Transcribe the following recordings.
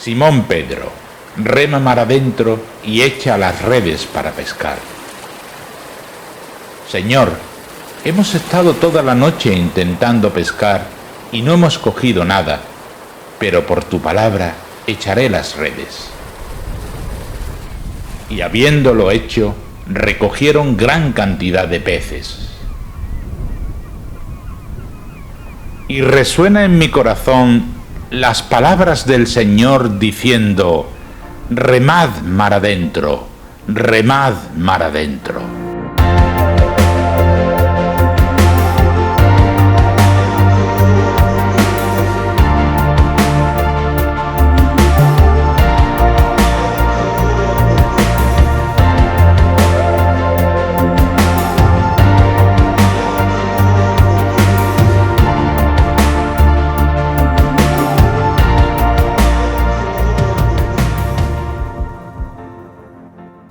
Simón Pedro, rema mar adentro y echa las redes para pescar. Señor, hemos estado toda la noche intentando pescar y no hemos cogido nada, pero por tu palabra echaré las redes. Y habiéndolo hecho, recogieron gran cantidad de peces. Y resuena en mi corazón las palabras del Señor diciendo: remad mar adentro, remad mar adentro.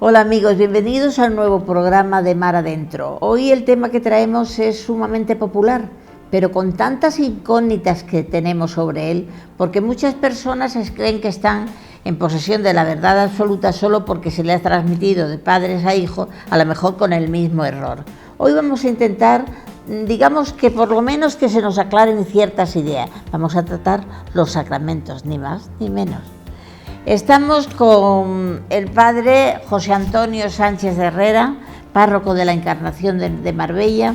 Hola amigos, bienvenidos al nuevo programa de Mar Adentro. Hoy el tema que traemos es sumamente popular, pero con tantas incógnitas que tenemos sobre él, porque muchas personas creen que están en posesión de la verdad absoluta solo porque se le ha transmitido de padres a hijos, a lo mejor con el mismo error. Hoy vamos a intentar, digamos que por lo menos que se nos aclaren ciertas ideas. Vamos a tratar los sacramentos, ni más ni menos. Estamos con el padre José Antonio Sánchez Herrera, párroco de la Encarnación de Marbella,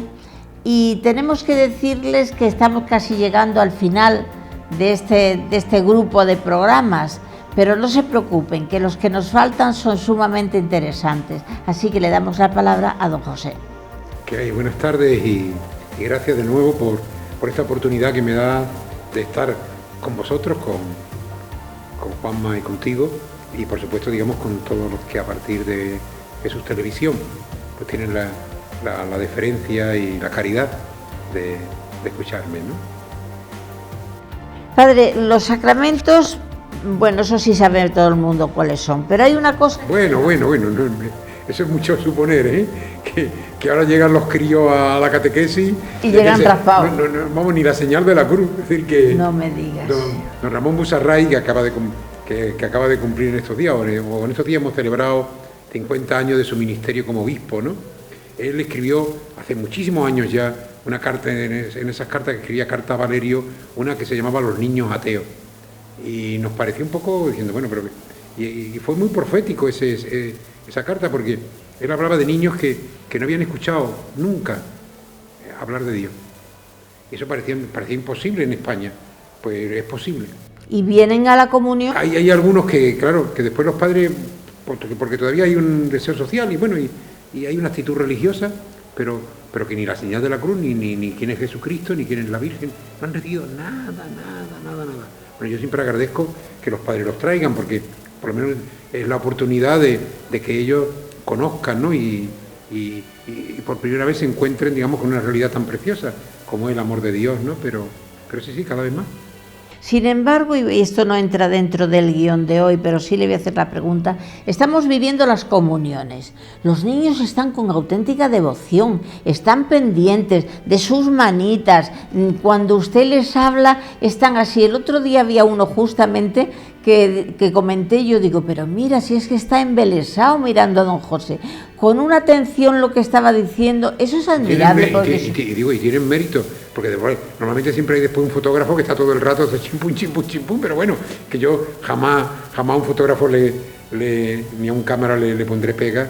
y tenemos que decirles que estamos casi llegando al final de este grupo de programas, pero no se preocupen, que los que nos faltan son sumamente interesantes, así que le damos la palabra a don José. Buenas tardes y gracias de nuevo por esta oportunidad que me da de estar con vosotros, con Juanma y contigo, y por supuesto digamos con todos los que a partir de Jesús Televisión pues tienen la deferencia y la caridad de escucharme, ¿no? Padre, los sacramentos, bueno, eso sí sabe todo el mundo cuáles son, pero hay una cosa... Bueno, eso es mucho suponer, ¿eh? Que ahora llegan los críos a la catequesis y llegan raspados. No, vamos, ni la señal de la cruz. Es decir, que no me digas. Don Ramón Busarray, que acaba de cumplir en estos días, o en estos días hemos celebrado 50 años de su ministerio como obispo, ¿no? Él escribió hace muchísimos años ya una carta, en esas cartas que escribía Carta a Valerio, una que se llamaba Los niños ateos. Y nos pareció un poco diciendo, bueno, pero... Y fue muy profético esa carta, porque él hablaba de niños que no habían escuchado nunca hablar de Dios. Y eso parecía imposible en España. Pues es posible. ¿Y vienen a la comunión? Hay algunos que, claro, que después los padres, porque todavía hay un deseo social y bueno, y hay una actitud religiosa, pero que ni la señal de la cruz, ni quién es Jesucristo, ni quién es la Virgen, no han recibido nada. Bueno, yo siempre agradezco que los padres los traigan, porque por lo menos es la oportunidad de que ellos conozcan, ¿no? Y por primera vez se encuentren, digamos, con una realidad tan preciosa como el amor de Dios, ¿no? Pero sí, cada vez más. Sin embargo, y esto no entra dentro del guión de hoy, pero sí le voy a hacer la pregunta, estamos viviendo las comuniones. Los niños están con auténtica devoción, están pendientes de sus manitas. Cuando usted les habla, están así. El otro día había uno justamente que comenté, yo digo, pero mira, si es que está embelesado mirando a don José, con una atención lo que estaba diciendo, eso es admirable. Y tienen mérito, porque normalmente siempre hay después un fotógrafo que está todo el rato chimpum, pero bueno, que yo jamás a un fotógrafo ni a un cámara le pondré pega,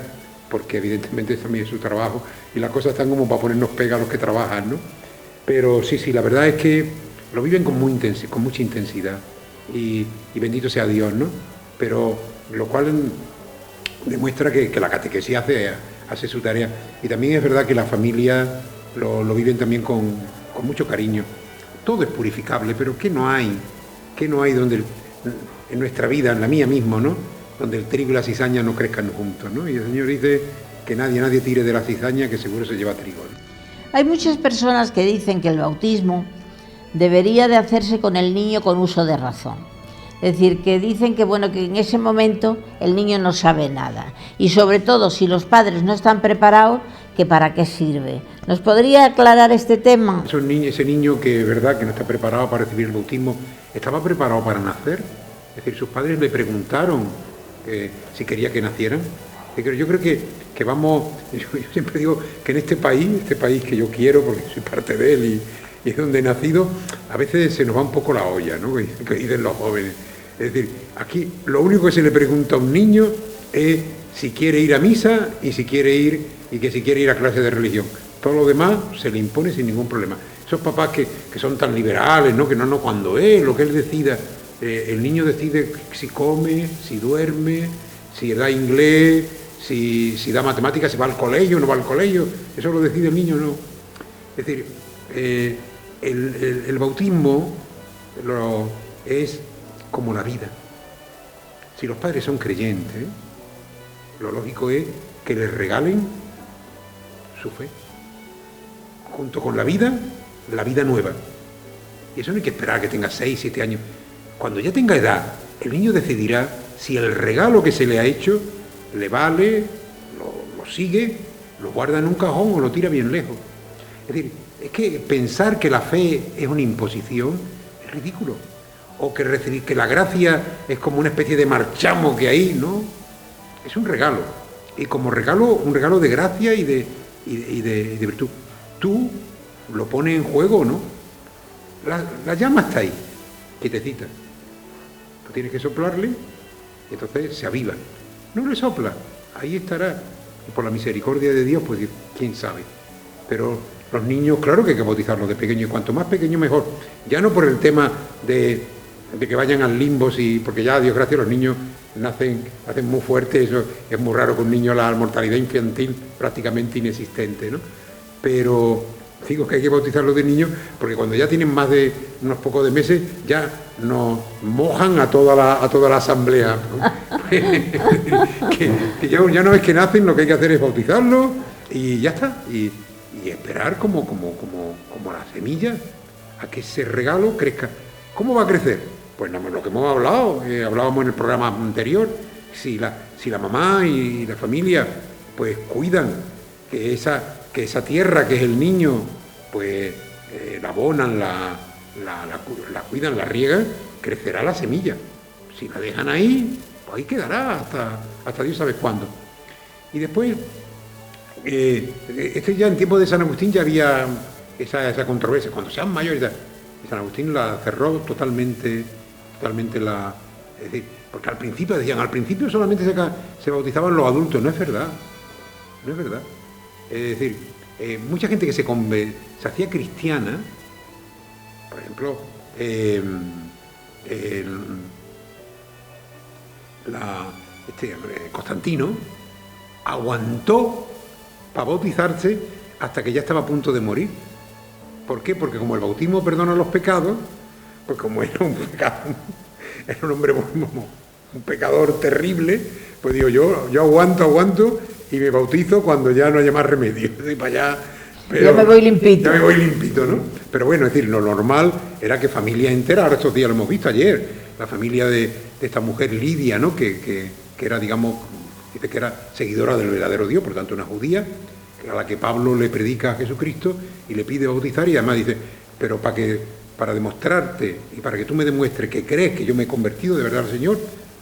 porque evidentemente también es su trabajo, y las cosas están como para ponernos pega a los que trabajan, ¿no? Pero sí, la verdad es que lo viven con mucha intensidad. Y bendito sea Dios, ¿no? Pero lo cual demuestra que la catequesis hace su tarea. Y también es verdad que la familia lo viven también con mucho cariño. Todo es purificable, pero ¿qué no hay donde en nuestra vida, en la mía mismo, ¿no? Donde el trigo y la cizaña no crezcan juntos, ¿no? Y el Señor dice que nadie tire de la cizaña, que seguro se lleva trigo, ¿no? Hay muchas personas que dicen que el bautismo debería de hacerse con el niño con uso de razón. Es decir, que dicen que bueno, que en ese momento el niño no sabe nada. Y sobre todo, si los padres no están preparados, que para qué sirve. ¿Nos podría aclarar este tema? Ese niño que es verdad que no está preparado para recibir el bautismo, ¿estaba preparado para nacer? Es decir, sus padres le preguntaron si quería que nacieran. Yo creo que vamos, yo siempre digo que en este país que yo quiero, porque soy parte de él y es donde he nacido, a veces se nos va un poco la olla, ¿no? Que dicen los jóvenes. Es decir, aquí lo único que se le pregunta a un niño es si quiere ir a misa y si quiere ir a clase de religión. Todo lo demás se le impone sin ningún problema. Esos papás que son tan liberales, ¿no? Que no, cuando es lo que él decida, el niño decide si come, si duerme, si da inglés, si da matemáticas, si va al colegio o no va al colegio, eso lo decide el niño, no. Es decir, el bautismo es como la vida. Si los padres son creyentes, lo lógico es que les regalen su fe, junto con la vida nueva. Y eso no hay que esperar a que tenga 6, 7 años. Cuando ya tenga edad, el niño decidirá si el regalo que se le ha hecho le vale, lo sigue, lo guarda en un cajón o lo tira bien lejos. Es decir, es que pensar que la fe es una imposición es ridículo. O que la gracia es como una especie de marchamo que hay, ¿no? Es un regalo. Y como regalo, un regalo de gracia y de virtud. Tú lo pones en juego, ¿no? La llama está ahí, quietecita. Tú tienes que soplarle y entonces se aviva. No le sopla, ahí estará. Y por la misericordia de Dios, pues quién sabe. Pero los niños, claro que hay que bautizarlos de pequeño, y cuanto más pequeño mejor. Ya no por el tema de que vayan al limbo, porque ya, Dios gracias, los niños nacen muy fuertes, eso es muy raro que un niño, la mortalidad infantil prácticamente inexistente, ¿no? Pero digo que hay que bautizarlos de niños porque cuando ya tienen más de unos pocos de meses ya nos mojan a toda la asamblea. que ya una vez que nacen lo que hay que hacer es bautizarlos y ya está. Y esperar como la semilla a que ese regalo crezca. ¿Cómo va a crecer? Pues lo que hemos hablado, hablábamos en el programa anterior, si la mamá y la familia pues cuidan que esa tierra que es el niño, pues la abonan, la cuidan, la riegan, crecerá la semilla. Si la dejan ahí, pues ahí quedará hasta Dios sabe cuándo. Y después, ya en tiempo de San Agustín ya había esa controversia, cuando sean mayores, y San Agustín la cerró totalmente es decir, porque al principio solamente se bautizaban los adultos, no es verdad. Es decir, mucha gente que se hacía cristiana, por ejemplo, Constantino aguantó para bautizarse hasta que ya estaba a punto de morir. ¿Por qué? Porque como el bautismo perdona los pecados, pues como era un hombre, un pecador terrible, pues digo, yo aguanto y me bautizo cuando ya no haya más remedio. Y para allá, pero ya me voy limpito, ¿no? Pero bueno, es decir, lo normal era que familias enteras, ahora estos días lo hemos visto ayer, la familia de esta mujer Lidia, ¿no? Que era, digamos, dice que era seguidora del verdadero Dios, por tanto una judía, a la que Pablo le predica a Jesucristo y le pide bautizar, y además dice, pero para demostrarte y para que tú me demuestres que crees que yo me he convertido de verdad al Señor,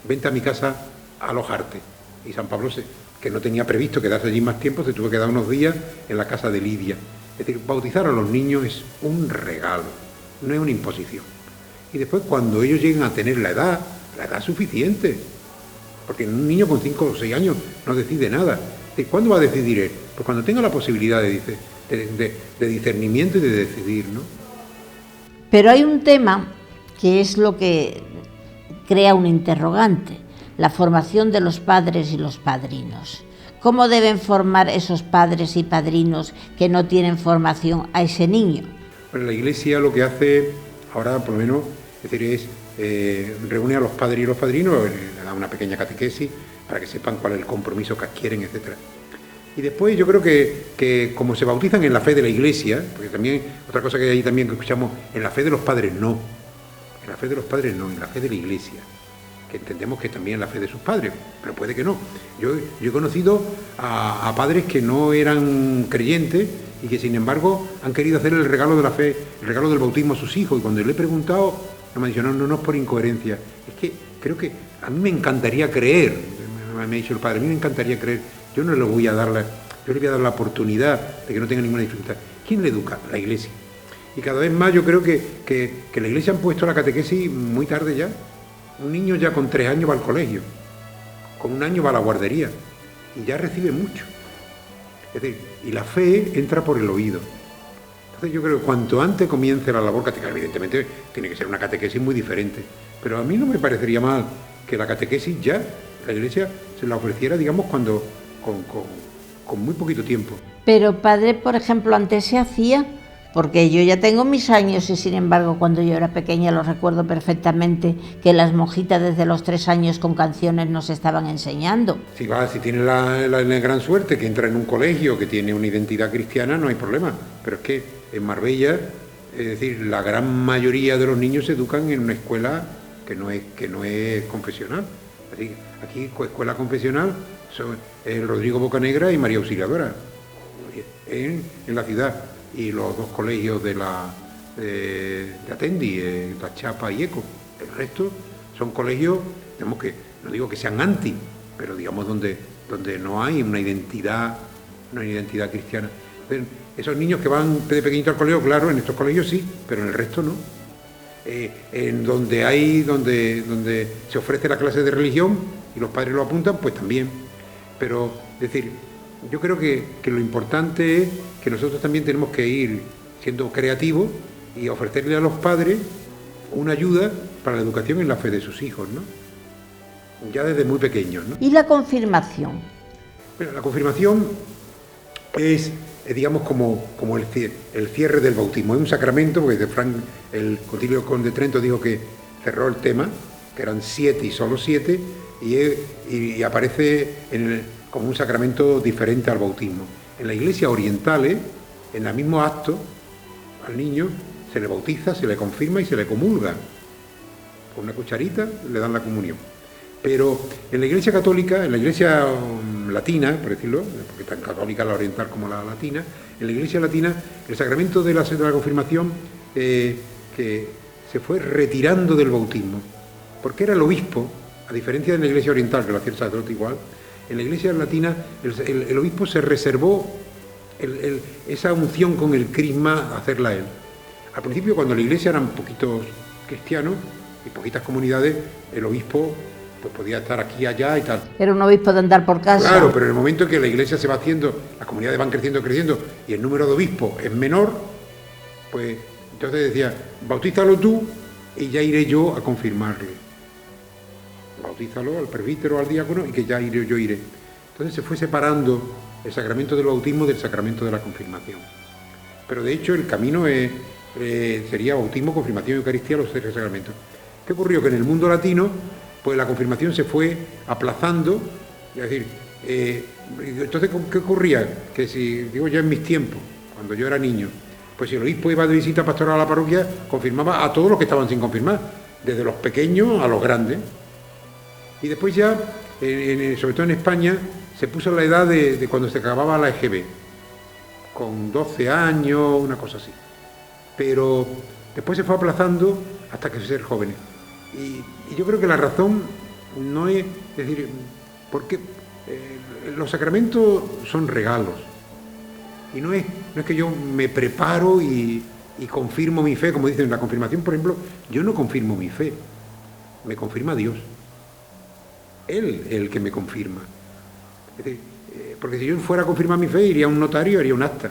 vente a mi casa a alojarte. Y San Pablo, que no tenía previsto quedarse allí más tiempo, se tuvo que quedar unos días en la casa de Lidia. Es decir, bautizar a los niños es un regalo, no es una imposición. Y después, cuando ellos lleguen a tener la edad suficiente, porque un niño con 5 o 6 años no decide nada. ¿Cuándo va a decidir él? Pues cuando tenga la posibilidad de discernimiento y de decidir, ¿no? Pero hay un tema que es lo que crea un interrogante, la formación de los padres y los padrinos. ¿Cómo deben formar esos padres y padrinos que no tienen formación a ese niño? Bueno, la Iglesia lo que hace ahora, por lo menos, es reúne a los padres y los padrinos, le da una pequeña catequesis para que sepan cuál es el compromiso que adquieren, etcétera. Y después yo creo que como se bautizan en la fe de la Iglesia, porque también, otra cosa que hay también que escuchamos, en la fe de los padres no, en la fe de los padres no, en la fe de la Iglesia, que entendemos que también es la fe de sus padres, pero puede que no. Yo he conocido a padres que no eran creyentes y que sin embargo han querido hacer el regalo de la fe, el regalo del bautismo a sus hijos, y cuando le he preguntado, no me han dicho, no es por incoherencia, es que creo que a mí me encantaría creer, me ha dicho el padre, a mí me encantaría creer, yo no le voy a dar yo le voy a dar la oportunidad de que no tenga ninguna dificultad. ¿Quién le educa? La Iglesia. Y cada vez más yo creo que la Iglesia han puesto la catequesis muy tarde ya. Un niño ya con 3 años va al colegio, con 1 año va a la guardería y ya recibe mucho. Es decir, y la fe entra por el oído. Entonces yo creo que cuanto antes comience la labor catequética, evidentemente tiene que ser una catequesis muy diferente, pero a mí no me parecería mal que la catequesis ya, la Iglesia se la ofreciera, digamos, cuando con muy poquito tiempo. Pero padre, por ejemplo, antes se hacía, porque yo ya tengo mis años y sin embargo cuando yo era pequeña lo recuerdo perfectamente que las monjitas desde los 3 años con canciones nos estaban enseñando. Si tiene la gran suerte que entra en un colegio que tiene una identidad cristiana, no hay problema, pero es que en Marbella, es decir, la gran mayoría de los niños se educan en una escuela que no es confesional. Así, aquí escuela confesional son Rodrigo Bocanegra y María Auxiliadora en la ciudad, y los 2 colegios de Atendi, La Chapa y Eco. El resto son colegios, digamos, que no digo que sean anti, pero digamos donde no hay una identidad cristiana. Entonces, esos niños que van de pequeñito al colegio, claro, en estos colegios sí, pero en el resto no. En donde se ofrece la clase de religión y los padres lo apuntan, pues también. Pero, es decir, yo creo que lo importante es que nosotros también tenemos que ir siendo creativos y ofrecerle a los padres una ayuda para la educación en la fe de sus hijos, ¿no? Ya desde muy pequeños, ¿no? ¿Y la confirmación? Bueno, la confirmación es digamos, como el cierre del bautismo. Es un sacramento, porque el Concilio de Trento dijo que cerró el tema, que eran 7 y solo 7, y aparece como un sacramento diferente al bautismo. En la Iglesia oriental, en el mismo acto, al niño se le bautiza, se le confirma y se le comulga. Con una cucharita le dan la comunión. Pero en la Iglesia católica, en la Iglesia latina, por decirlo, porque tan católica la oriental como la latina, en la Iglesia latina el sacramento de la confirmación que se fue retirando del bautismo, porque era el obispo, a diferencia de la Iglesia oriental, que lo hacía el sacerdote igual, en la Iglesia latina el obispo se reservó esa unción con el crisma, hacerla él. Al principio, cuando la Iglesia eran poquitos cristianos y poquitas comunidades, el obispo pues podía estar aquí, allá y tal. Era un obispo de andar por casa. Claro, pero en el momento en que la Iglesia se va haciendo, las comunidades van creciendo y el número de obispos es menor, pues entonces decía, bautízalo tú y ya iré yo a confirmarle. Bautízalo al presbítero, al diácono, y que ya yo iré. Entonces se fue separando el sacramento del bautismo del sacramento de la confirmación. Pero de hecho el camino sería bautismo, confirmación y Eucaristía, los 3 sacramentos. ¿Qué ocurrió? Que en el mundo latino pues la confirmación se fue aplazando, es decir, entonces ¿qué ocurría? Que si, digo ya en mis tiempos, cuando yo era niño, pues si el obispo iba de visita pastoral a la parroquia, confirmaba a todos los que estaban sin confirmar, desde los pequeños a los grandes. Y después ya, sobre todo en España, se puso la edad de cuando se acababa la EGB, con 12 años, una cosa así. Pero después se fue aplazando hasta que ser jóvenes. Y yo creo que la razón no es decir, porque los sacramentos son regalos. Y no es que yo me preparo y confirmo mi fe, como dicen en la confirmación, por ejemplo, yo no confirmo mi fe, me confirma Dios. Él es el que me confirma. Es decir, porque si yo fuera a confirmar mi fe, iría a un notario y haría un acta.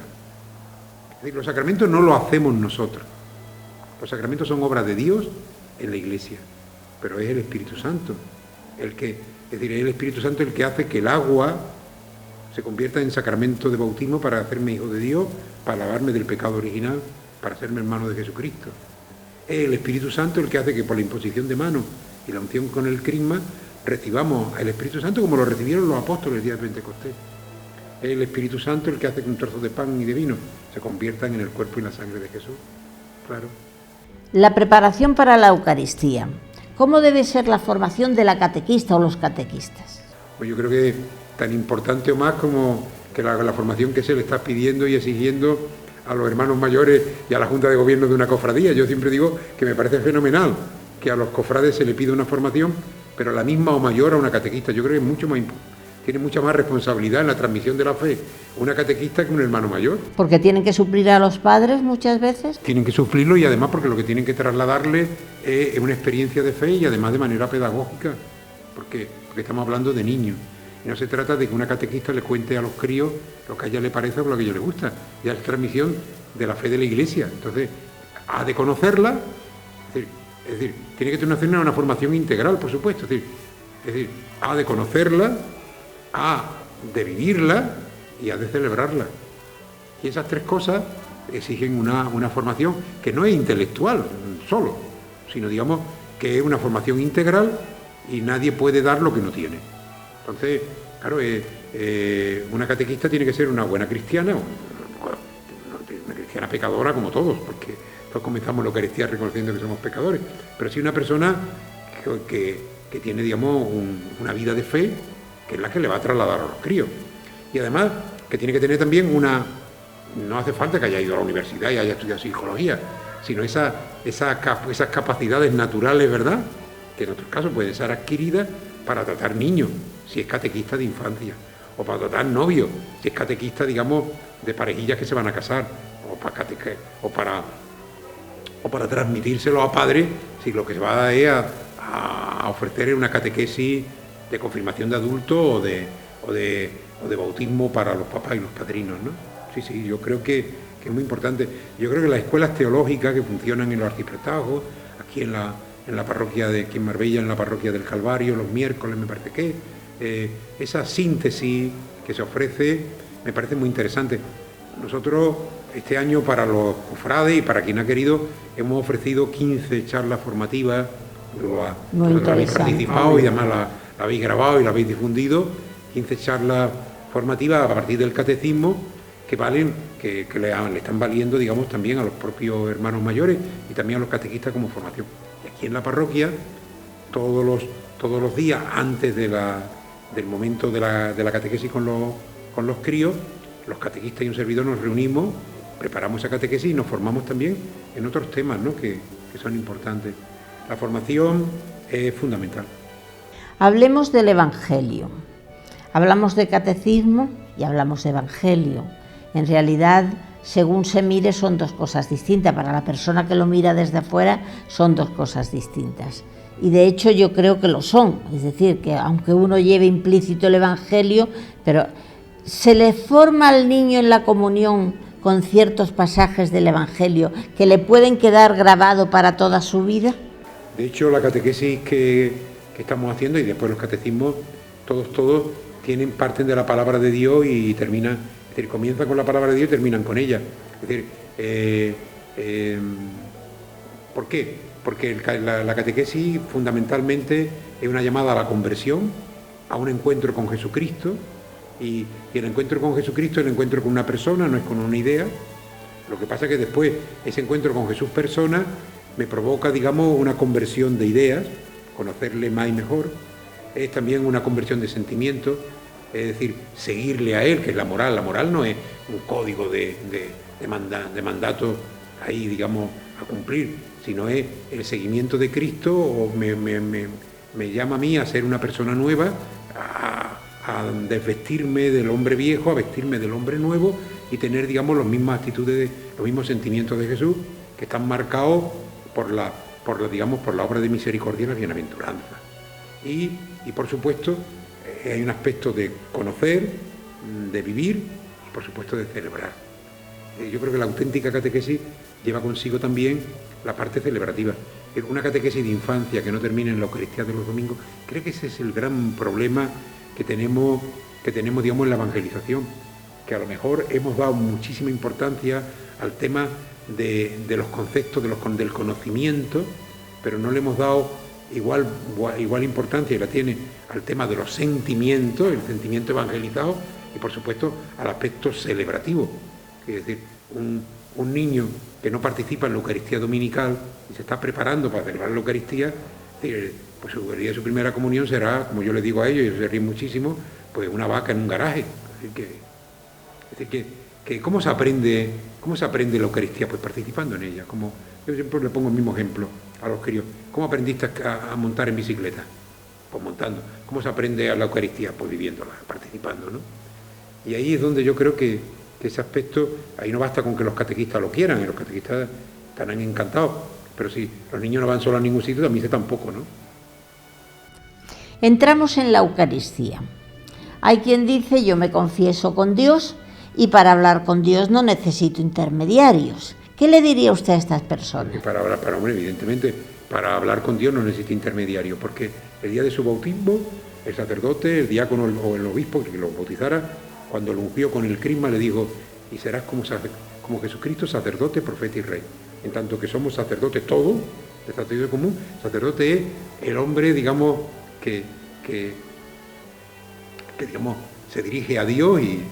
Es decir, los sacramentos no los hacemos nosotros. Los sacramentos son obras de Dios en la Iglesia, pero es el Espíritu Santo es el Espíritu Santo el que hace que el agua se convierta en sacramento de bautismo para hacerme hijo de Dios, para lavarme del pecado original, para hacerme hermano de Jesucristo. Es el Espíritu Santo el que hace que por la imposición de manos y la unción con el crisma recibamos al Espíritu Santo como lo recibieron los apóstoles el día de Pentecostés. Es el Espíritu Santo el que hace que un trozo de pan y de vino se conviertan en el cuerpo y la sangre de Jesús. Claro. La preparación para la Eucaristía. ¿Cómo debe ser la formación de la catequista o los catequistas? Pues yo creo que es tan importante o más como que la formación que se le está pidiendo y exigiendo a los hermanos mayores y a la Junta de Gobierno de una cofradía. Yo siempre digo que me parece fenomenal que a los cofrades se le pida una formación pero la misma o mayor a una catequista. Yo creo que es mucho más tiene mucha más responsabilidad en la transmisión de la fe una catequista que un hermano mayor. Porque tienen que suplir a los padres muchas veces. Tienen que suplirlo y además porque lo que tienen que trasladarle es una experiencia de fe y además de manera pedagógica, porque estamos hablando de niños. Y no se trata de que una catequista le cuente a los críos lo que a ella le parece o lo que a ella le gusta. Ya es transmisión de la fe de la Iglesia. Entonces, ha de conocerla, es decir, tiene que tener una formación integral, por supuesto. Es decir, ha de conocerla, ha de vivirla y ha de celebrarla. Y esas tres cosas exigen una formación que no es intelectual solo, sino digamos que es una formación integral y nadie puede dar lo que no tiene. Entonces, claro, una catequista tiene que ser una buena cristiana, una cristiana pecadora como todos, porque todos comenzamos la Eucaristía reconociendo que somos pecadores, pero sí una persona que tiene, digamos, una vida de fe, que es la que le va a trasladar a los críos. Y además, que tiene que tener también no hace falta que haya ido a la universidad y haya estudiado psicología, sino esas capacidades naturales, ¿verdad?, que en otros casos pueden ser adquiridas para tratar niños, si es catequista de infancia, o para tratar novios, si es catequista, digamos, de parejillas que se van a casar, o para transmitírselo a padres, si lo que se va a es a ofrecer una catequesis de confirmación de adultos o de bautismo para los papás y los padrinos, ¿no? Sí, yo creo que es muy importante. Yo creo que las escuelas teológicas que funcionan en los arciprestazgos, aquí en la parroquia aquí en Marbella, en la parroquia del Calvario, los miércoles me parece que esa síntesis que se ofrece me parece muy interesante. Nosotros este año para los cofrades y para quien ha querido hemos ofrecido 15 charlas formativas. Vosotros habéis participado y además la habéis grabado y la habéis difundido. 15 charlas formativas a partir del catecismo que le están valiendo, digamos, también a los propios hermanos mayores y también a los catequistas como formación. Y aquí en la parroquia, todos los días antes del momento de la catequesis con los críos, los catequistas y un servidor nos reunimos, preparamos esa catequesis y nos formamos también en otros temas, ¿no?, que son importantes. La formación es fundamental. Hablemos del Evangelio. Hablamos de catecismo y hablamos de Evangelio. En realidad, según se mire, son dos cosas distintas. Para la persona que lo mira desde afuera, son dos cosas distintas. Y de hecho yo creo que lo son. Es decir, que aunque uno lleve implícito el Evangelio, pero se le forma al niño en la comunión con ciertos pasajes del Evangelio que le pueden quedar grabado para toda su vida. De hecho, la catequesis que estamos haciendo y después los catecismos, todos parten de la palabra de Dios y terminan, es decir, comienzan con la palabra de Dios y terminan con ella. Es decir, ¿por qué? Porque la catequesis fundamentalmente es una llamada a la conversión, a un encuentro con Jesucristo, y el encuentro con Jesucristo es el encuentro con una persona, no es con una idea. Lo que pasa es que después ese encuentro con Jesús persona me provoca, digamos, una conversión de ideas, conocerle más y mejor. Es también una conversión de sentimientos, es decir, seguirle a Él, que es la moral. La moral no es un código de mandato ahí, digamos, a cumplir, sino es el seguimiento de Cristo, o me llama a mí a ser una persona nueva, a desvestirme del hombre viejo, a vestirme del hombre nuevo y tener, digamos, las mismas actitudes, los mismos sentimientos de Jesús, que están marcados por la obra de misericordia y la bienaventuranza. Y por supuesto, hay un aspecto de conocer, de vivir y por supuesto de celebrar. Yo creo que la auténtica catequesis lleva consigo también la parte celebrativa. Una catequesis de infancia que no termine en la Eucaristía de los domingos, creo que ese es el gran problema que tenemos, digamos, en la evangelización, que a lo mejor hemos dado muchísima importancia al tema de los conceptos del conocimiento, pero no le hemos dado igual importancia, y la tiene, al tema de los sentimientos, el sentimiento evangelizado, y por supuesto al aspecto celebrativo. Es decir, un niño que no participa en la Eucaristía dominical y se está preparando para celebrar la Eucaristía, pues el día de su primera comunión será, como yo le digo a ellos, y ellos se ríen muchísimo, pues una vaca en un garaje. Es decir, que ¿cómo se aprende la Eucaristía? Pues participando en ella. Yo siempre le pongo el mismo ejemplo a los críos. ¿Cómo aprendiste a montar en bicicleta? Pues montando. ¿Cómo se aprende a la Eucaristía? Pues viviéndola, participando, ¿no? Y ahí es donde yo creo que ese aspecto, ahí no basta con que los catequistas lo quieran, y los catequistas estarán encantados, pero si los niños no van solos a ningún sitio, también tampoco, ¿no? Entramos en la Eucaristía. Hay quien dice, yo me confieso con Dios y para hablar con Dios no necesito intermediarios. ¿Qué le diría usted a estas personas? Hombre, evidentemente, para hablar con Dios no necesita intermediario, porque el día de su bautismo, el sacerdote, el diácono o el obispo que lo bautizara, cuando lo ungió con el crisma, le dijo, y serás como Jesucristo, sacerdote, profeta y rey. En tanto que somos sacerdotes todos, de sacerdote común, sacerdote es el hombre, digamos, que digamos, se dirige a Dios y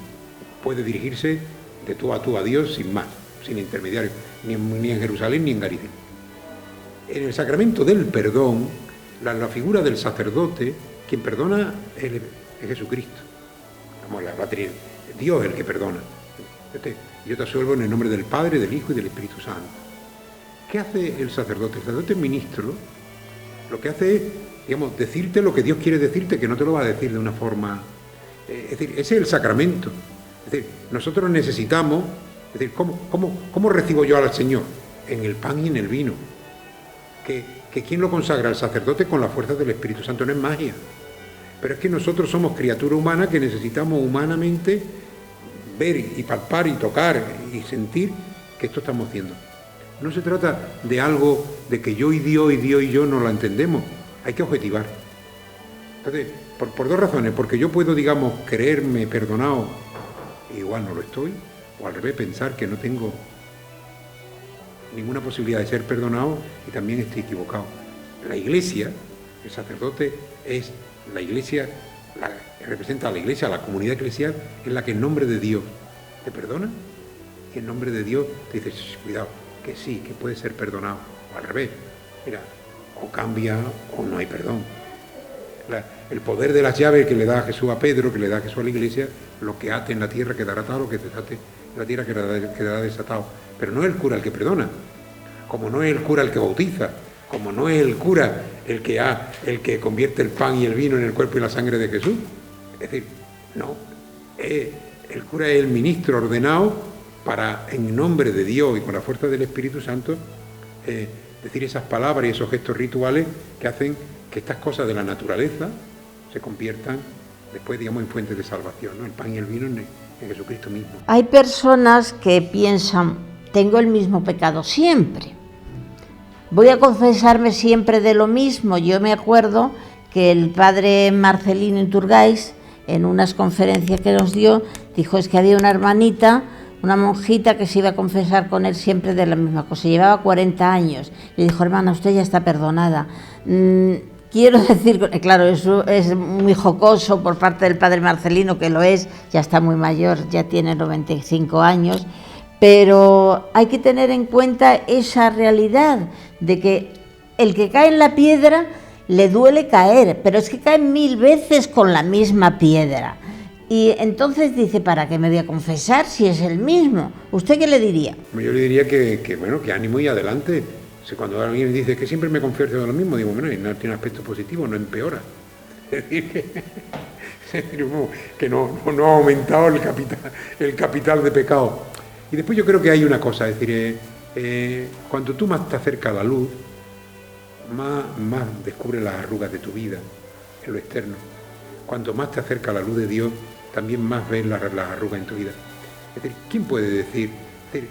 puede dirigirse de tú a Dios sin más, sin intermediario, ni en Jerusalén ni en Galilea. En el sacramento del perdón, la figura del sacerdote, quien perdona es Jesucristo. Vamos, la Trinidad. Dios es el que perdona. Yo te absuelvo en el nombre del Padre, del Hijo y del Espíritu Santo. ¿Qué hace el sacerdote? El sacerdote ministro lo que hace es, digamos, decirte lo que Dios quiere decirte, que no te lo va a decir de una forma... Es decir, ese es el sacramento. Es decir, nosotros necesitamos... Es decir, ¿cómo recibo yo al Señor? En el pan y en el vino. Que ¿quién lo consagra? El sacerdote con la fuerza del Espíritu Santo, no es magia. Pero es que nosotros somos criatura humana que necesitamos humanamente ver y palpar y tocar y sentir que esto estamos haciendo. No se trata de algo de que yo y Dios y yo no lo entendemos. Hay que objetivar. Entonces, por dos razones. Porque yo puedo, digamos, creerme perdonado e igual no lo estoy. O al revés, pensar que no tengo ninguna posibilidad de ser perdonado y también estoy equivocado. La Iglesia, el sacerdote es la Iglesia, representa a la Iglesia, a la comunidad eclesial, en la que en nombre de Dios te perdona y en nombre de Dios te dice, cuidado, que sí, que puede ser perdonado. O al revés, mira, o cambia o no hay perdón. El poder de las llaves que le da Jesús a Pedro, que le da Jesús a la Iglesia, lo que ate en la tierra quedará atado, lo que desate en la tierra quedará desatado. Pero no es el cura el que perdona, como no es el cura el que bautiza, como no es el cura el que convierte el pan y el vino en el cuerpo y la sangre de Jesús. Es decir, no, el cura es el ministro ordenado para, en nombre de Dios y con la fuerza del Espíritu Santo, decir esas palabras y esos gestos rituales que hacen que estas cosas de la naturaleza se conviertan después, digamos, en fuentes de salvación, ¿no? El pan y el vino en Jesucristo mismo. Hay personas que piensan, tengo el mismo pecado siempre. Voy a confesarme siempre de lo mismo. Yo me acuerdo que el padre Marcelino Iturgaiz, en unas conferencias que nos dio, dijo es que había una hermanita, una monjita que se iba a confesar con él siempre de la misma cosa. Llevaba 40 años. Le dijo, hermana, usted ya está perdonada. Quiero decir, claro, eso es muy jocoso por parte del padre Marcelino, que lo es, ya está muy mayor, ya tiene 95 años, pero hay que tener en cuenta esa realidad de que el que cae en la piedra le duele caer, pero es que cae 1000 veces con la misma piedra. Y entonces dice, ¿para qué me voy a confesar si es el mismo? ¿Usted qué le diría? Yo le diría que ánimo y adelante. Cuando alguien dice que siempre me confieso de lo mismo, digo, bueno, no tiene aspecto positivo, no empeora. Es decir, que no ha aumentado el capital de pecado. Y después yo creo que hay una cosa, es decir, cuando tú más te acercas a la luz, más descubres las arrugas de tu vida en lo externo. Cuanto más te acercas a la luz de Dios, también más ves las arrugas en tu vida. Es decir, ¿quién puede decir? Es decir,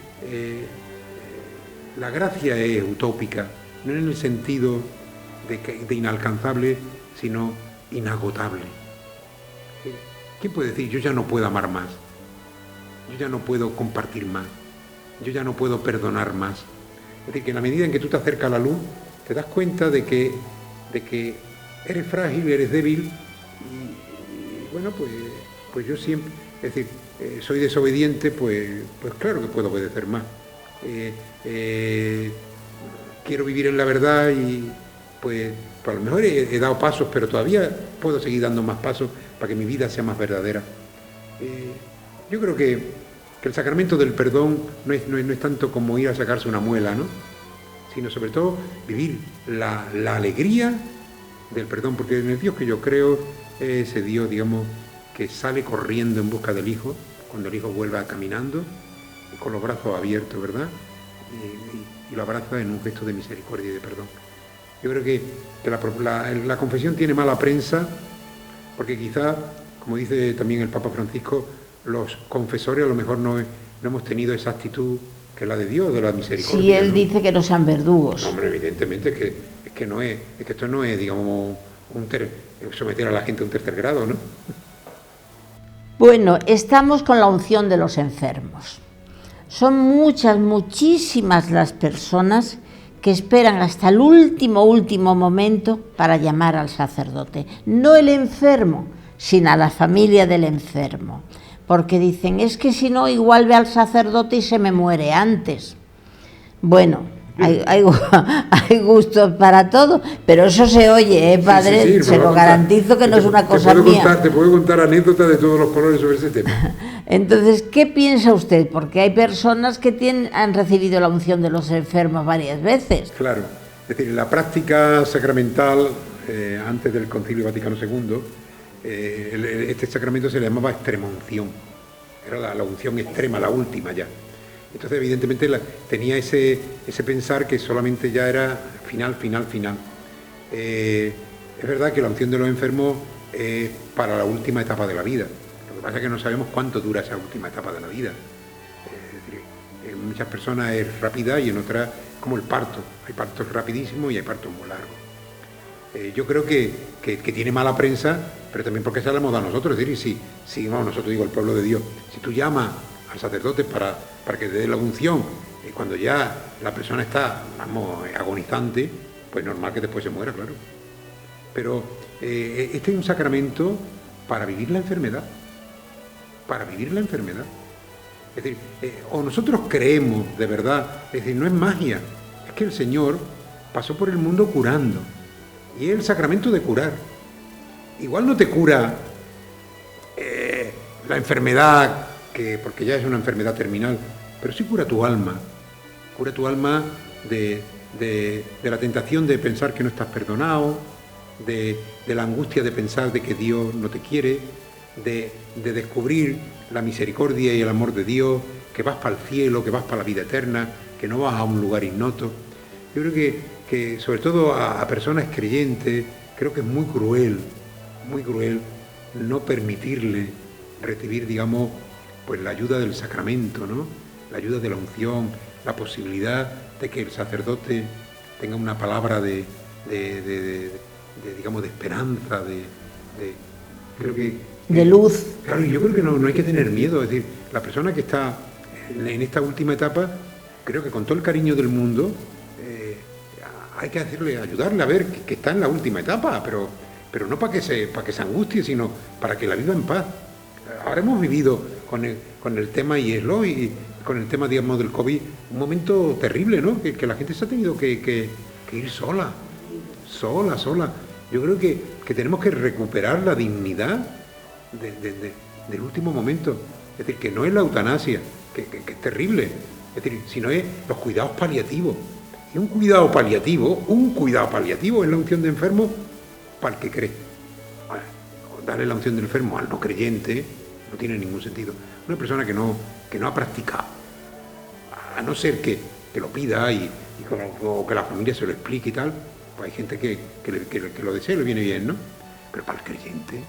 la gracia es utópica, no en el sentido de inalcanzable, sino inagotable. ¿Quién puede decir, yo ya no puedo amar más? Yo ya no puedo compartir más. Yo ya no puedo perdonar más. Es decir, que en la medida en que tú te acercas a la luz, te das cuenta de que eres frágil, eres débil, y bueno, pues yo siempre, es decir, soy desobediente, pues claro que puedo obedecer más. Quiero vivir en la verdad y pues a lo mejor he dado pasos, pero todavía puedo seguir dando más pasos para que mi vida sea más verdadera. Yo creo que el sacramento del perdón no es tanto como ir a sacarse una muela, ¿no? Sino sobre todo vivir la alegría del perdón, porque en el Dios que yo creo es ese Dios, digamos, que sale corriendo en busca del Hijo, cuando el Hijo vuelva caminando, con los brazos abiertos, ¿verdad? Y lo abraza en un gesto de misericordia y de perdón. Yo creo que la confesión tiene mala prensa, porque quizá, como dice también el Papa Francisco, los confesores a lo mejor no hemos tenido esa actitud que es la de Dios, de la misericordia. Sí, él ¿no? dice que no sean verdugos. No, hombre, evidentemente que esto no es, digamos, someter a la gente a un tercer grado, ¿no? Bueno, estamos con la unción de los enfermos. Son muchísimas las personas que esperan hasta el último momento para llamar al sacerdote. No el enfermo, sino a la familia del enfermo. Porque dicen, es que si no, igual ve al sacerdote y se me muere antes. Bueno, hay gustos para todo, pero eso se oye, padre, sí, se lo garantizo que no es una cosa mía. Te puedo contar anécdotas de todos los colores sobre ese tema. Entonces, ¿qué piensa usted? Porque hay personas que han recibido la unción de los enfermos varias veces. Claro, es decir, en la práctica sacramental, antes del Concilio Vaticano II, este sacramento se le llamaba extremunción, era la unción extrema, la última ya. Entonces, evidentemente, tenía ese pensar que solamente ya era final. Es verdad que la unción de los enfermos es para la última etapa de la vida. Lo que pasa es que no sabemos cuánto dura esa última etapa de la vida. Es decir, en muchas personas es rápida y en otras como el parto. Hay partos rapidísimos y hay partos muy largos. Yo creo que tiene mala prensa, pero también porque esa la hemos dado nosotros. Es decir, si no, nosotros digo el pueblo de Dios, si tú llamas al sacerdote para que te dé la unción, cuando ya la persona está, vamos, agonizante, pues normal que después se muera, claro. Pero este es un sacramento para vivir la enfermedad. Es decir, o nosotros creemos de verdad, es decir, no es magia, es que el Señor pasó por el mundo curando, y es el sacramento de curar. Igual no te cura la enfermedad, porque ya es una enfermedad terminal, pero sí cura tu alma de la tentación de pensar que no estás perdonado, de la angustia de pensar de que Dios no te quiere, de descubrir la misericordia y el amor de Dios, que vas para el cielo, que vas para la vida eterna, que no vas a un lugar ignoto. Yo creo que sobre todo a personas creyentes, creo que es muy cruel no permitirle recibir, digamos, pues la ayuda del sacramento, ¿no? La ayuda de la unción, la posibilidad de que el sacerdote tenga una palabra de digamos, de esperanza, creo que de luz. Claro, yo creo que no hay que tener miedo. Es decir, la persona que está en esta última etapa, creo que con todo el cariño del mundo, hay que ayudarle a ver que está en la última etapa, pero no para que se angustie, sino para que la viva en paz. Ahora hemos vivido con el tema IESLO y con el tema, digamos, del COVID, un momento terrible, ¿no? Que la gente se ha tenido que ir sola. Yo creo que tenemos que recuperar la dignidad del último momento. Es decir, que no es la eutanasia, que es terrible, es decir, sino es los cuidados paliativos. Y un cuidado paliativo es la unción de enfermo para el que cree. Darle la unción del enfermo al no creyente no tiene ningún sentido. Una persona que no ha practicado, a no ser que lo pida o que la familia se lo explique y tal, pues hay gente que lo desea y le viene bien, ¿no? Pero para el creyente,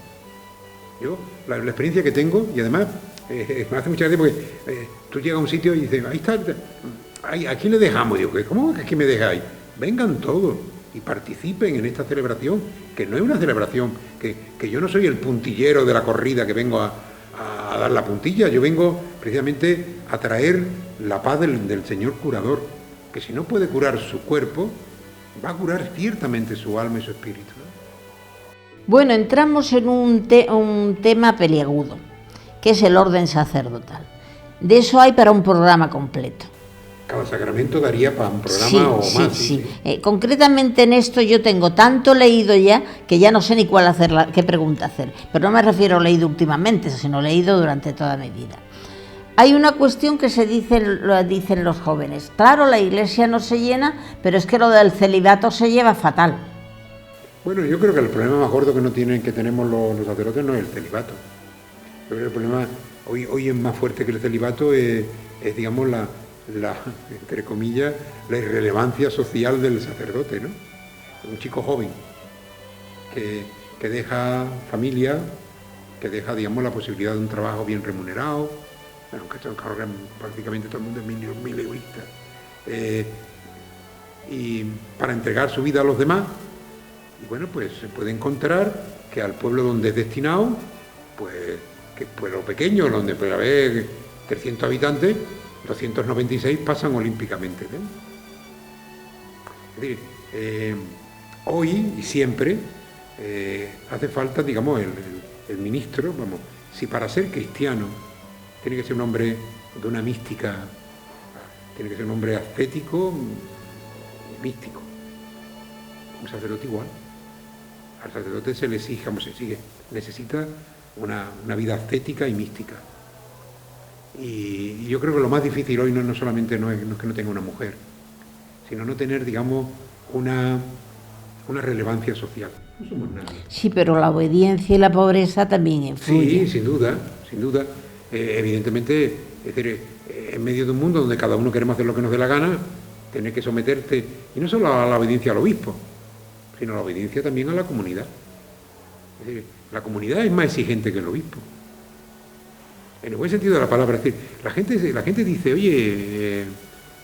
yo, la experiencia que tengo, y además me hace mucha gracia porque tú llegas a un sitio y dices, ahí está, ¿a quién le dejamos? Digo, ¿cómo que aquí me dejáis? Vengan todos y participen en esta celebración, que no es una celebración, que yo no soy el puntillero de la corrida que vengo a dar la puntilla, yo vengo precisamente a traer la paz del Señor curador, que si no puede curar su cuerpo, va a curar ciertamente su alma y su espíritu, ¿no? Bueno, entramos en un tema peliagudo, que es el orden sacerdotal. De eso hay para un programa completo. Cada sacramento daría para un programa más. Sí. Concretamente en esto yo tengo tanto leído ya que ya no sé ni qué pregunta hacer. Pero no me refiero a leído últimamente, sino leído durante toda mi vida. Hay una cuestión que lo dicen los jóvenes. Claro, la iglesia no se llena, pero es que lo del celibato se lleva fatal. Bueno, yo creo que el problema más gordo que tenemos los sacerdotes no es el celibato. Yo creo que el problema hoy es más fuerte que el celibato, es digamos, entre comillas, la irrelevancia social del sacerdote, ¿no? Un chico joven que deja familia, que deja, digamos, la posibilidad de un trabajo bien remunerado, aunque ahora prácticamente todo el mundo es mileurista, y para entregar su vida a los demás. Y bueno, pues se puede encontrar que al pueblo donde es destinado, pues que pueblo pequeño, donde puede haber 300 habitantes, 296 pasan olímpicamente, ¿no? Es decir, hoy y siempre hace falta, digamos, el ministro, vamos, si para ser cristiano tiene que ser un hombre de una mística, tiene que ser un hombre ascético, místico, un sacerdote igual. Al sacerdote se le exige, como se exige, necesita una vida ascética y mística. Y yo creo que lo más difícil hoy no solamente no es que no tenga una mujer, sino no tener, digamos, una relevancia social. No somos nadie. Sí, pero la obediencia y la pobreza también influyen. Sí, sin duda, sin duda. Evidentemente, es decir, en medio de un mundo donde cada uno queremos hacer lo que nos dé la gana, tener que someterte, y no solo a la obediencia al obispo, sino a la obediencia también a la comunidad. Es decir, la comunidad es más exigente que el obispo. En el buen sentido de la palabra. Es decir, la gente dice, oye,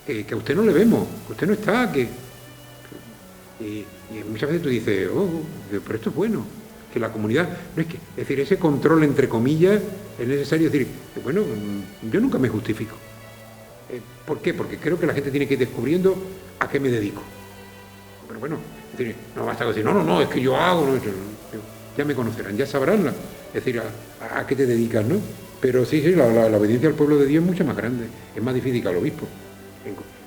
que a usted no le vemos, que usted no está, y muchas veces tú dices, pero esto es bueno, que la comunidad, no es que, es decir, ese control entre comillas es necesario. Decir, bueno, yo nunca me justifico. ¿Por qué? Porque creo que la gente tiene que ir descubriendo a qué me dedico. Pero bueno, es decir, no basta con decir, no, es que yo hago, ya me conocerán, ya sabrán, es decir, a qué te dedicas, ¿no? Pero sí, la obediencia al pueblo de Dios es mucho más grande, es más difícil que al obispo.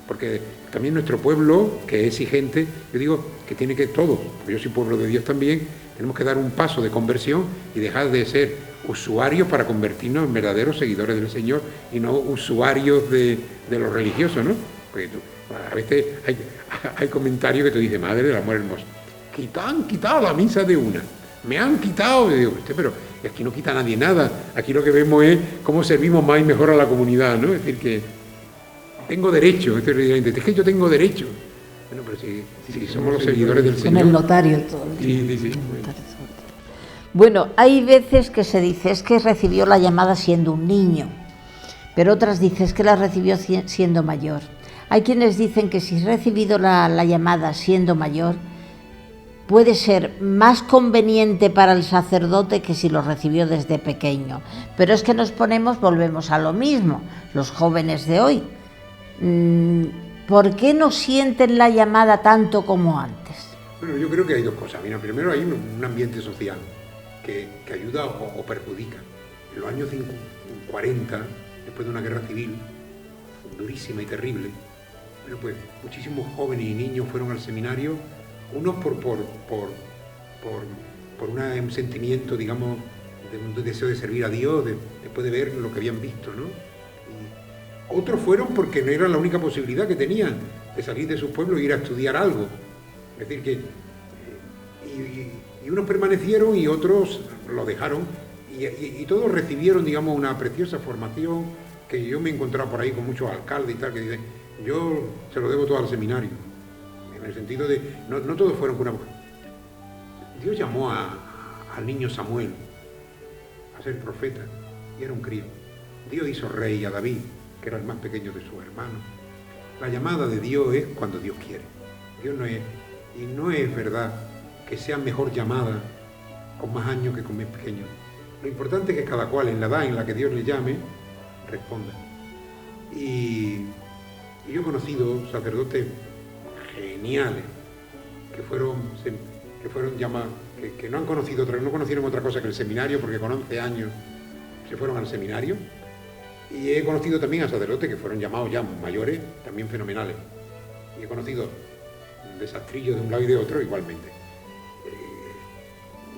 Porque también nuestro pueblo, que es exigente, yo digo que tiene que todos, porque yo soy pueblo de Dios también, tenemos que dar un paso de conversión y dejar de ser usuarios para convertirnos en verdaderos seguidores del Señor y no usuarios de lo religioso, ¿no? Porque a veces hay comentarios que te dicen, madre del amor hermoso, han quitado la misa de una, me han quitado, y digo, pero aquí no quita nadie nada, aquí lo que vemos es cómo servimos más y mejor a la comunidad, ¿no? Es decir, que tengo derecho, es que yo tengo derecho. Bueno, pero si somos los seguidores del Señor. Con el notario y todo. Sí. Bueno, hay veces que se dice es que recibió la llamada siendo un niño, pero otras dices que la recibió siendo mayor. Hay quienes dicen que si ha recibido la llamada siendo mayor, puede ser más conveniente para el sacerdote que si lo recibió desde pequeño. Pero es que volvemos a lo mismo, los jóvenes de hoy. ¿Por qué no sienten la llamada tanto como antes? Bueno, yo creo que hay dos cosas. Mira, primero hay un ambiente social que ayuda o perjudica. En los años 40, después de una guerra civil durísima y terrible, bueno, pues muchísimos jóvenes y niños fueron al seminario, unos por un sentimiento, digamos, de un deseo de servir a Dios, después de ver lo que habían visto, ¿no? Y otros fueron porque no era la única posibilidad que tenían de salir de sus pueblos e ir a estudiar algo. Es decir, que y unos permanecieron y otros lo dejaron, y todos recibieron, digamos, una preciosa formación, que yo me he encontrado por ahí con muchos alcaldes y tal, que dicen, yo se lo debo todo al seminario. En el sentido de, no todos fueron con una... Dios llamó al niño Samuel a ser profeta, y era un crío. Dios hizo rey a David, que era el más pequeño de sus hermanos. La llamada de Dios es cuando Dios quiere. Dios no es, y no es verdad que sea mejor llamada con más años que con más pequeños. Lo importante es que cada cual, en la edad en la que Dios le llame, responda. Y yo he conocido sacerdotes geniales que fueron llamados, que no conocieron otra cosa que el seminario, porque con 11 años se fueron al seminario. Y he conocido también a sacerdotes que fueron llamados ya mayores, también fenomenales. Y he conocido desastrillos de un lado y de otro igualmente.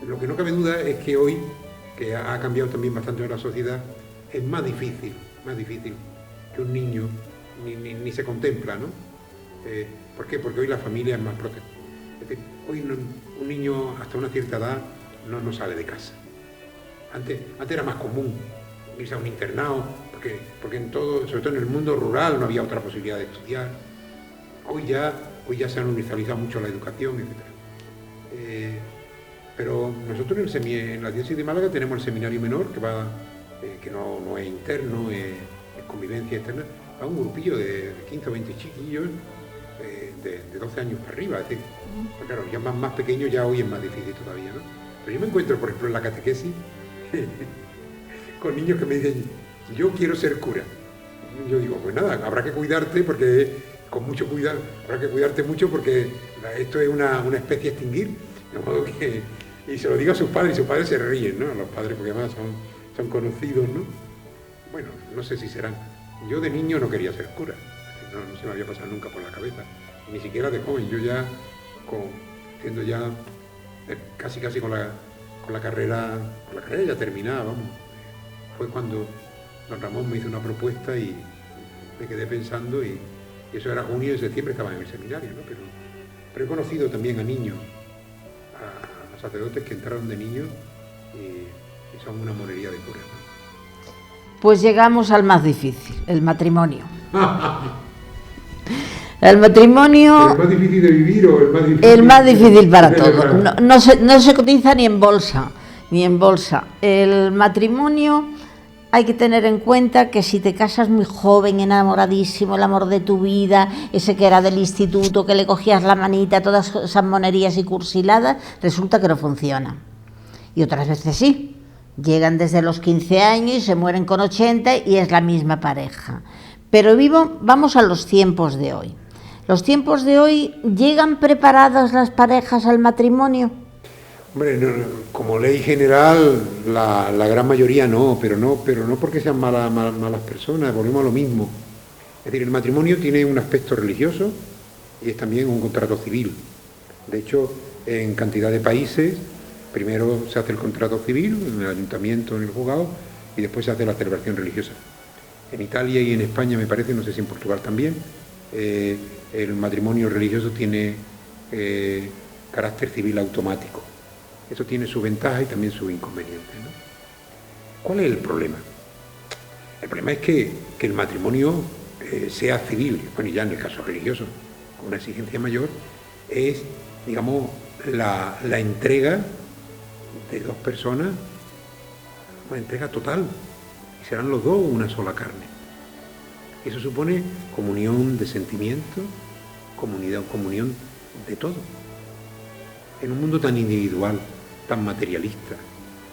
Lo que no cabe duda es que hoy, que ha cambiado también bastante la sociedad, es más difícil que un niño ni se contempla, ¿no? ¿Por qué? Porque hoy la familia es más protectora. Es decir, un niño hasta una cierta edad no sale de casa. Antes era más común irse a un internado, porque en todo, sobre todo en el mundo rural, no había otra posibilidad de estudiar. Hoy ya se han universalizado mucho la educación, etc. Pero nosotros en la diócesis de Málaga tenemos el seminario menor, que no es interno, es convivencia externa, va un grupillo de 15 o 20 chiquillos de 12 años para arriba. Es decir, pues claro, ya más pequeños ya hoy es más difícil todavía, ¿no? Pero yo me encuentro, por ejemplo, en la catequesis con niños que me dicen, yo quiero ser cura. Yo digo, pues nada, habrá que cuidarte porque con mucho cuidado, habrá que cuidarte mucho porque esto es una especie a extinguir, de modo que, y se lo digo a sus padres, y sus padres se ríen, ¿no? Los padres, porque además son conocidos, ¿no? Bueno, no sé si serán. Yo de niño no quería ser cura, no se me había pasado nunca por la cabeza, ni siquiera de joven. Yo ya, siendo ya casi con la carrera ya terminada, vamos. Fue cuando don Ramón me hizo una propuesta y me quedé pensando, y eso era junio y septiembre, estaba en el seminario, ¿no? Pero he conocido también a niños, a sacerdotes que entraron de niños y son una monería de curas, ¿no? Pues llegamos al más difícil, el matrimonio. El matrimonio... ¿El más difícil de vivir o el más difícil? El más difícil para todos. No se cotiza ni en bolsa, El matrimonio, hay que tener en cuenta que si te casas muy joven, enamoradísimo, el amor de tu vida, ese que era del instituto, que le cogías la manita, todas esas monerías y cursiladas, resulta que no funciona. Y otras veces sí. Llegan desde los 15 años y se mueren con 80 y es la misma pareja. Pero vamos a los tiempos de hoy. ¿Los tiempos de hoy llegan preparadas las parejas al matrimonio? Hombre, como ley general, la gran mayoría no, pero no porque sean malas personas, volvemos a lo mismo. Es decir, el matrimonio tiene un aspecto religioso y es también un contrato civil. De hecho, en cantidad de países, primero se hace el contrato civil, en el ayuntamiento, en el juzgado, y después se hace la celebración religiosa. En Italia y en España, me parece, no sé si en Portugal también, el matrimonio religioso tiene carácter civil automático. Eso tiene su ventaja y también su inconveniente, ¿no? ¿Cuál es el problema? El problema es que el matrimonio sea civil, bueno, y ya en el caso religioso, con una exigencia mayor, es, digamos, la entrega de dos personas, una entrega total, y serán los dos una sola carne. Eso supone comunión de sentimientos, comunión de todo. En un mundo tan individual, tan materialista,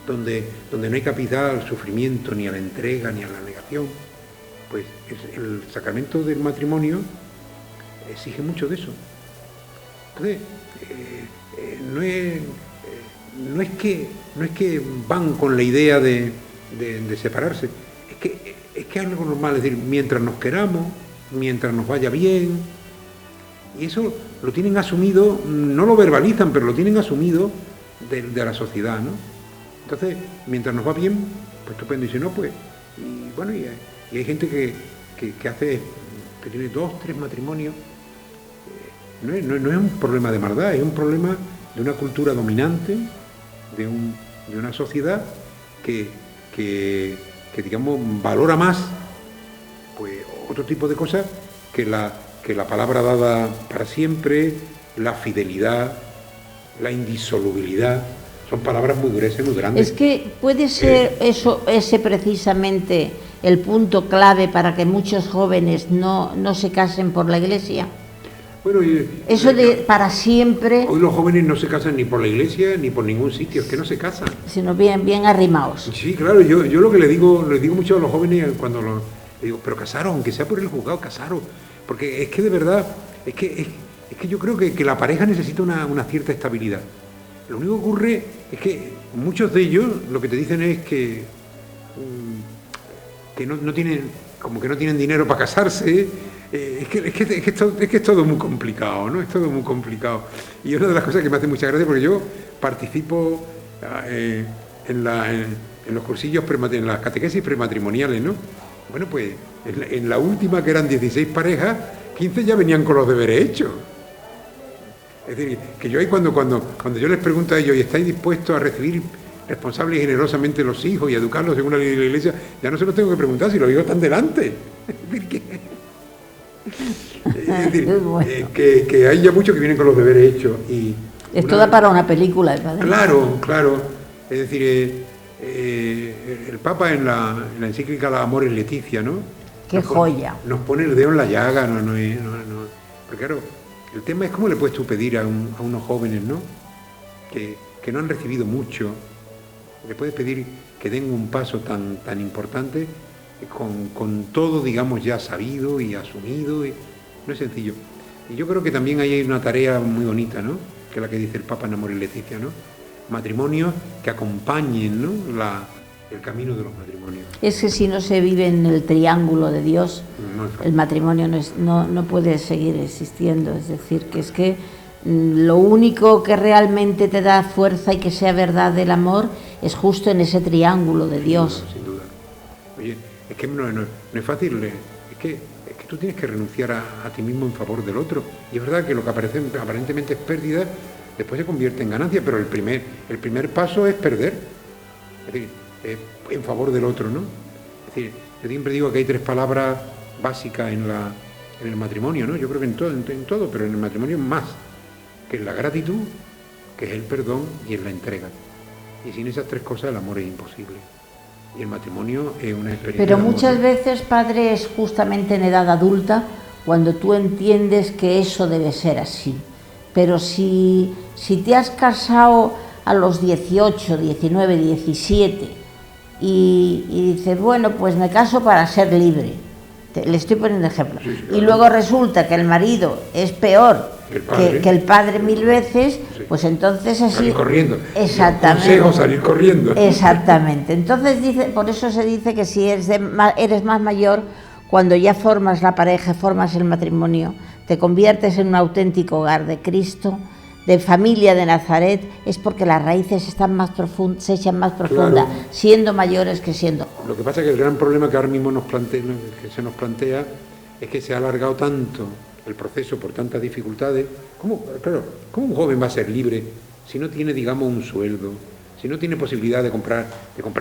donde no hay capacidad al sufrimiento, ni a la entrega, ni a la negación, pues el sacramento del matrimonio exige mucho de eso. Entonces, no es que van con la idea de separarse, es que es algo normal, es decir, mientras nos queramos, mientras nos vaya bien, y eso lo tienen asumido, no lo verbalizan, pero lo tienen asumido de la sociedad, ¿no? Entonces, mientras nos va bien, pues estupendo, y si no, pues, y bueno, y hay gente que tiene 2, 3 matrimonios. No es un problema de maldad, es un problema de una cultura dominante, de una sociedad que digamos valora más pues otro tipo de cosas que la palabra dada para siempre, la fidelidad, la indisolubilidad. Son palabras muy gruesas, muy grandes. Es que puede ser ese precisamente el punto clave para que muchos jóvenes no se casen por la Iglesia. Bueno, eso de para siempre. Hoy los jóvenes no se casan ni por la Iglesia ni por ningún sitio, es que no se casan. Sino bien arrimados. Sí, claro, yo lo que le digo mucho a los jóvenes cuando le digo, pero casaros, aunque sea por el juzgado, casaros. Porque es que de verdad, es que yo creo que la pareja necesita una cierta estabilidad. Lo único que ocurre es que muchos de ellos lo que te dicen es que no tienen, como que no tienen dinero para casarse. Es que es todo muy complicado, ¿no? Es todo muy complicado. Y una de las cosas que me hace mucha gracia, porque yo participo en los cursillos, en las catequesis prematrimoniales, ¿no? Bueno, pues en la última, que eran 16 parejas, 15 ya venían con los deberes hechos. Es decir, que yo ahí cuando yo les pregunto a ellos, ¿y estáis dispuestos a recibir responsable y generosamente los hijos y educarlos según la ley de la Iglesia? Ya no se los tengo que preguntar si los hijos están delante. Es decir, bueno. Que hay ya muchos que vienen con los deberes hechos. Y esto da para una película, padre. Claro. Es decir, el Papa en la encíclica La Amoris Laetitia, ¿no? Qué joya. Nos pone el dedo en la llaga, no. Porque claro, el tema es cómo le puedes tú pedir a unos jóvenes, ¿no? Que no han recibido mucho, le puedes pedir que den un paso tan importante con todo, digamos, ya sabido y asumido. No es sencillo. Y yo creo que también ahí hay una tarea muy bonita, ¿no? Que es la que dice el Papa en Amoris Laetitia, ¿no? Matrimonios que acompañen, ¿no? El camino de los matrimonios. Es que si no se vive en el triángulo de Dios, el matrimonio no puede seguir existiendo. Es decir, que es que lo único que realmente te da fuerza y que sea verdad del amor es justo en ese triángulo de Dios. Sin duda. Oye, es que no es fácil, es que tú tienes que renunciar a ti mismo en favor del otro. Y es verdad que lo que aparentemente es pérdida, después se convierte en ganancia, pero el primer paso es perder. Es decir, en favor del otro, ¿no? Es decir, yo siempre digo que hay 3 palabras básicas en el matrimonio, ¿no? Yo creo que en todo, pero en el matrimonio más, que es la gratitud, que es el perdón y es la entrega. Y sin esas 3 cosas el amor es imposible. Y el matrimonio es una experiencia. Pero muchas veces, padre, es justamente en edad adulta cuando tú entiendes que eso debe ser así. Pero si te has casado a los 18, 19, 17 y dices, bueno, pues me caso para ser libre, le estoy poniendo ejemplo, sí, claro. Y luego resulta que el marido es peor que el padre 1000 veces, sí. Pues entonces así... Salir corriendo. Exactamente. Consejo, salir corriendo. Exactamente. Entonces por eso se dice que si eres más mayor, cuando ya formas la pareja, formas el matrimonio, te conviertes en un auténtico hogar de Cristo, de familia de Nazaret, es porque las raíces están se echan más profunda, claro. Siendo mayores que siendo. Lo que pasa es que el gran problema que ahora mismo se nos plantea es que se ha alargado tanto el proceso por tantas dificultades. ¿Cómo un joven va a ser libre si no tiene, digamos, un sueldo, si no tiene posibilidad de comprar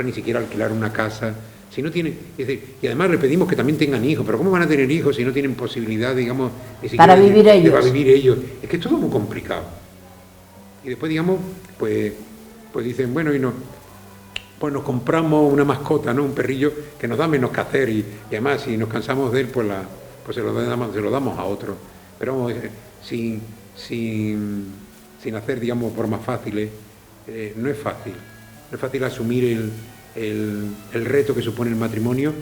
ni siquiera alquilar una casa, si no tiene, es decir, y además le pedimos que también tengan hijos, pero ¿cómo van a tener hijos si no tienen posibilidad, digamos, ni siquiera para vivir ellos? Es que es todo muy complicado. Y después, digamos, pues dicen, bueno, pues nos compramos una mascota, ¿no? Un perrillo que nos da menos que hacer y además si nos cansamos de él, pues se lo damos a otro. Pero vamos, sin hacer, digamos, formas fáciles, no es fácil asumir el reto que supone el matrimonio,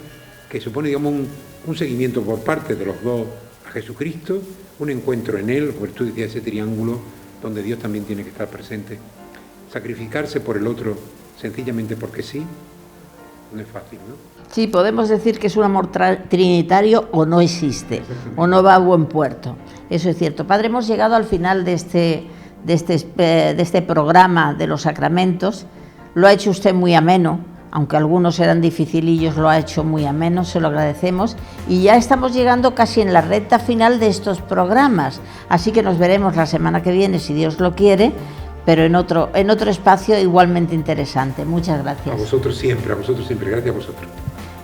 que supone, digamos, un seguimiento por parte de los dos a Jesucristo, un encuentro en Él, como tú decías, ese triángulo donde Dios también tiene que estar presente. Sacrificarse por el otro sencillamente porque sí, no es fácil, ¿no? Sí, podemos decir que es un amor trinitario o no existe, o no va a buen puerto. Eso es cierto. Padre, hemos llegado al final de este programa de los sacramentos. Lo ha hecho usted muy ameno, aunque algunos eran dificilillos, lo ha hecho muy ameno, se lo agradecemos. Y ya estamos llegando casi en la recta final de estos programas, así que nos veremos la semana que viene, si Dios lo quiere, pero en otro espacio igualmente interesante. Muchas gracias. A vosotros siempre, gracias a vosotros.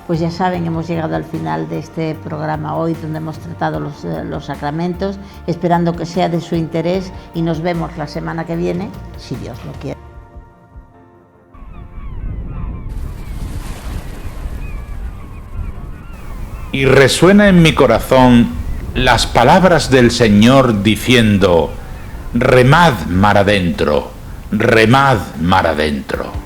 Pues ya saben, hemos llegado al final de este programa hoy, donde hemos tratado los sacramentos, esperando que sea de su interés, y nos vemos la semana que viene, si Dios lo quiere. Y resuena en mi corazón las palabras del Señor diciendo: remad mar adentro, remad mar adentro.